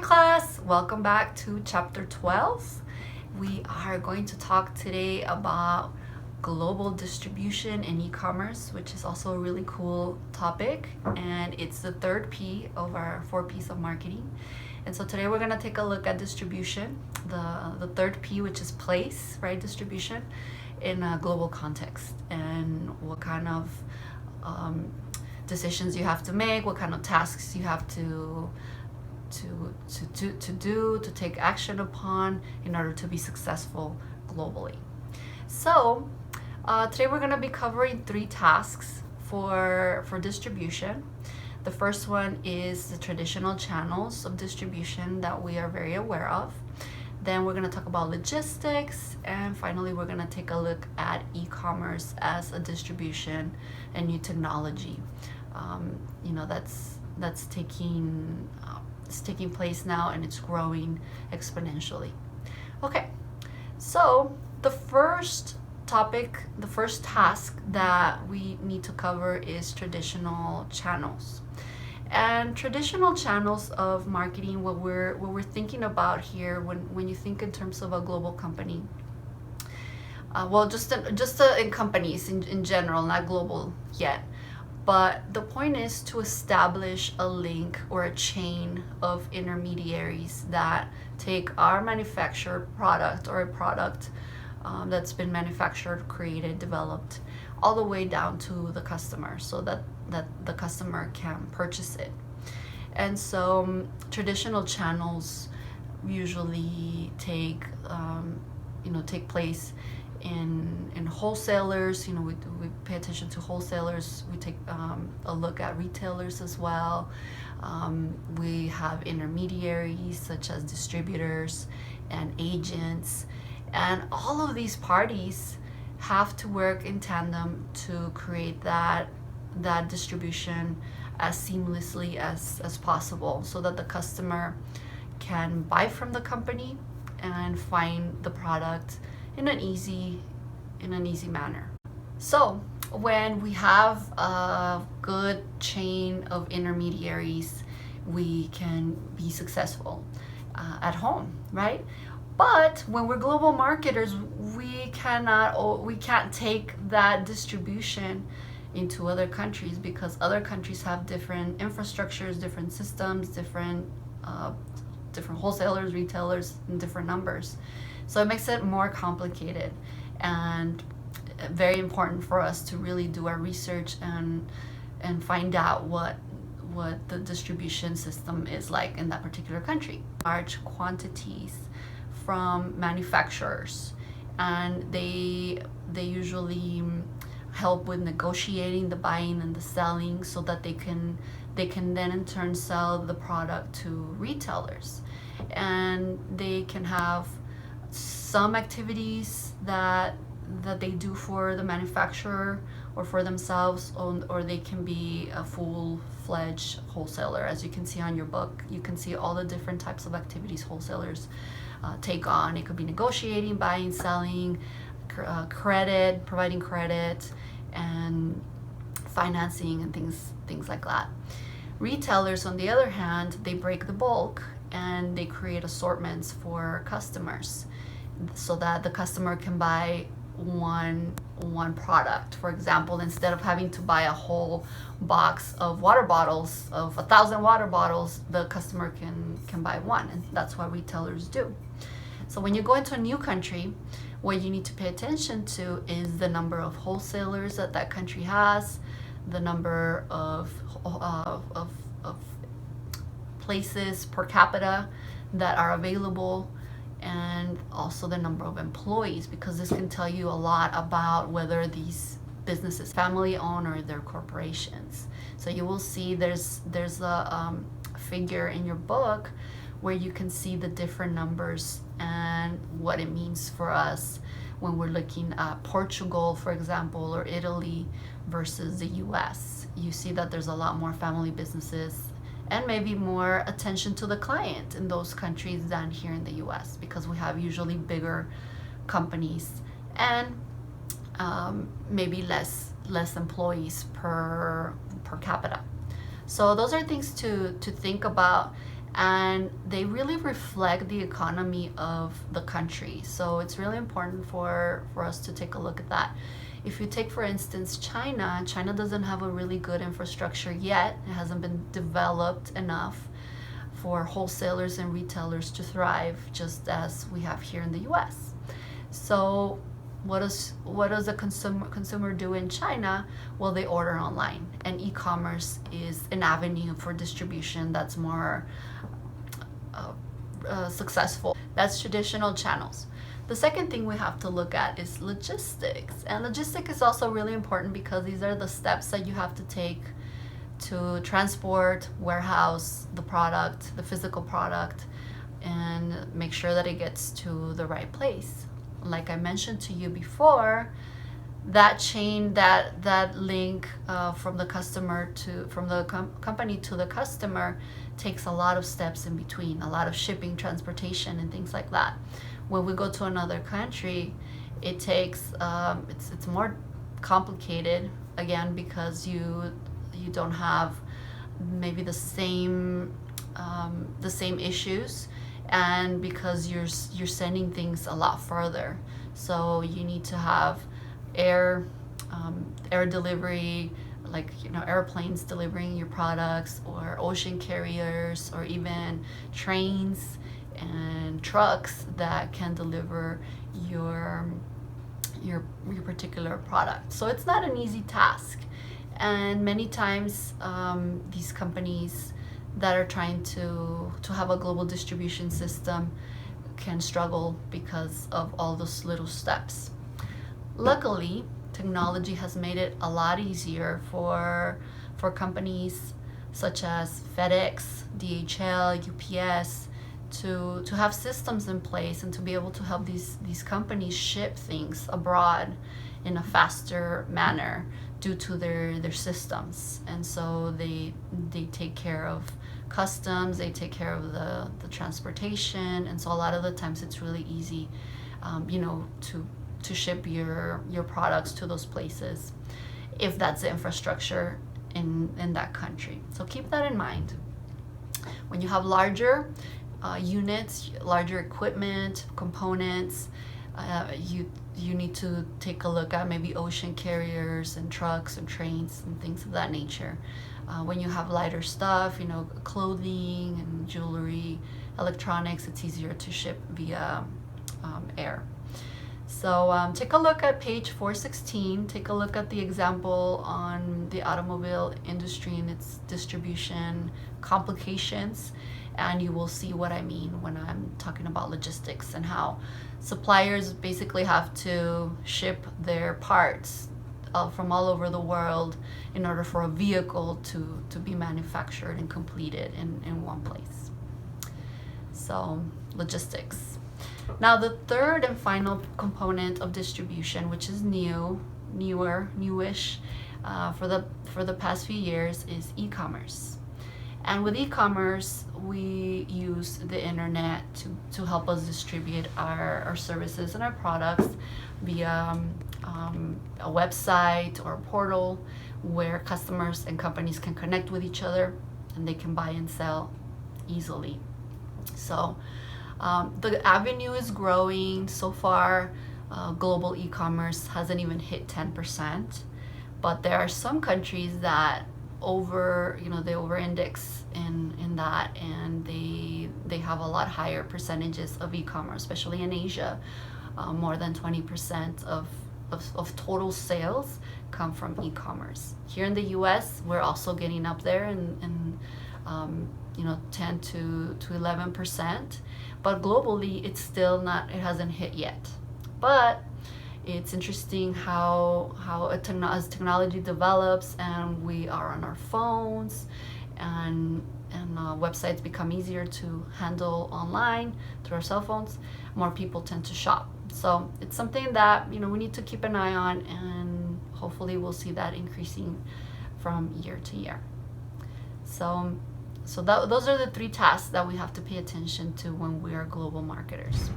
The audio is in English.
class, welcome back to chapter 12. We are going to talk today about global distribution and e-commerce, which is also a really cool topic, and it's the third P of our 4 P's of marketing. And so today we're going to take a look at distribution, the third P, which is place, right? Distribution in a global context, and what kind of decisions you have to make, what kind of tasks you have to take action upon in order to be successful globally. So today we're going to be covering 3 tasks for distribution. The first one is the traditional channels of distribution that we are very aware of. Then we're going to talk about logistics, and finally we're going to take a look at e-commerce as a distribution and new technology. That's taking place now, and it's growing exponentially. Okay, so the first topic, the first task that we need to cover is traditional channels. And traditional channels of marketing, what we're thinking about here when you think in terms of a global company, just in companies in general, not global yet. But the point is to establish a link or a chain of intermediaries that take our manufactured product or a product that's been manufactured, created, developed, all the way down to the customer, so that the customer can purchase it. And so traditional channels usually take place in wholesalers. We pay attention to wholesalers. We take a look at retailers as well. We have intermediaries such as distributors and agents, and all of these parties have to work in tandem to create that distribution as seamlessly as possible, so that the customer can buy from the company and find the product in an easy manner. So when we have a good chain of intermediaries, we can be successful at home, right? But when we're global marketers, we can't take that distribution into other countries, because other countries have different infrastructures, different systems, different wholesalers, retailers, and different numbers. So it makes it more complicated, and very important for us to really do our research and find out what the distribution system is like in that particular country. Large quantities from manufacturers, and they usually help with negotiating the buying and the selling, so that they can then in turn sell the product to retailers. And they can have some activities that they do for the manufacturer or for themselves, or they can be a full-fledged wholesaler. As you can see on your book, you can see all the different types of activities wholesalers take on. It could be negotiating, buying, selling, credit, providing credit, and financing, and things like that. Retailers, on the other hand, they break the bulk and they create assortments for customers, so that the customer can buy one product. For example, instead of having to buy a whole box of water bottles, of 1,000 water bottles, the customer can buy one, and that's what retailers do. So when you go into a new country, what you need to pay attention to is the number of wholesalers that country has, the number of places per capita that are available, and also the number of employees, because this can tell you a lot about whether these businesses family owned or they're corporations. So you will see there's a figure in your book where you can see the different numbers and what it means for us when we're looking at Portugal, for example, or Italy versus the US. You see that there's a lot more family businesses and maybe more attention to the client in those countries than here in the US, because we have usually bigger companies and maybe less employees per capita. So those are things to think about and they really reflect the economy of the country. So it's really important for us to take a look at that. If you take, for instance, China doesn't have a really good infrastructure yet. It hasn't been developed enough for wholesalers and retailers to thrive, just as we have here in the US. So what does a consumer do in China? Well, they order online, and e-commerce is an avenue for distribution that's more successful. That's traditional channels. The second thing we have to look at is logistics, and logistics is also really important because these are the steps that you have to take to transport, warehouse the product, the physical product, and make sure that it gets to the right place. Like I mentioned to you before, that chain, that link from the customer to from the company to the customer takes a lot of steps in between, a lot of shipping, transportation, and things like that. When we go to another country, it takes it's more complicated, again, because you don't have maybe the same issues, and because you're sending things a lot further. So you need to have air delivery, like airplanes delivering your products, or ocean carriers, or even trains and trucks that can deliver your particular product. So it's not an easy task, and many times these companies that are trying to have a global distribution system can struggle because of all those little steps. Luckily, technology has made it a lot easier for companies such as FedEx, DHL, UPS to have systems in place and to be able to help these companies ship things abroad in a faster manner due to their systems. And so they take care of customs, they take care of the transportation, and so a lot of the times it's really easy to ship your products to those places if that's the infrastructure in that country. So keep that in mind. When you have larger units, larger equipment, components, you need to take a look at maybe ocean carriers and trucks and trains and things of that nature. When you have lighter stuff, clothing and jewelry, electronics, it's easier to ship via air. So take a look at page 416. Take a look at the example on the automobile industry and its distribution complications, and you will see what I mean when I'm talking about logistics and how suppliers basically have to ship their parts from all over the world in order for a vehicle to be manufactured and completed in one place. So logistics. Now the third and final component of distribution, which is newish for the past few years, is e-commerce. And with e-commerce, we use the internet to help us distribute our services and our products via a website or a portal where customers and companies can connect with each other and they can buy and sell easily. So the avenue is growing. So far, global e-commerce hasn't even hit 10%, but there are some countries that they over-index in that, and they have a lot higher percentages of e-commerce, especially in Asia. More than 20% of total sales come from e-commerce. Here in the US, we're also getting up there in 10 to 11%, but globally it's still not, it hasn't hit yet. But it's interesting how as technology develops and we are on our phones and websites become easier to handle online through our cell phones, more people tend to shop. So it's something that we need to keep an eye on, and hopefully we'll see that increasing from year to year. So those are the three tasks that we have to pay attention to when we are global marketers.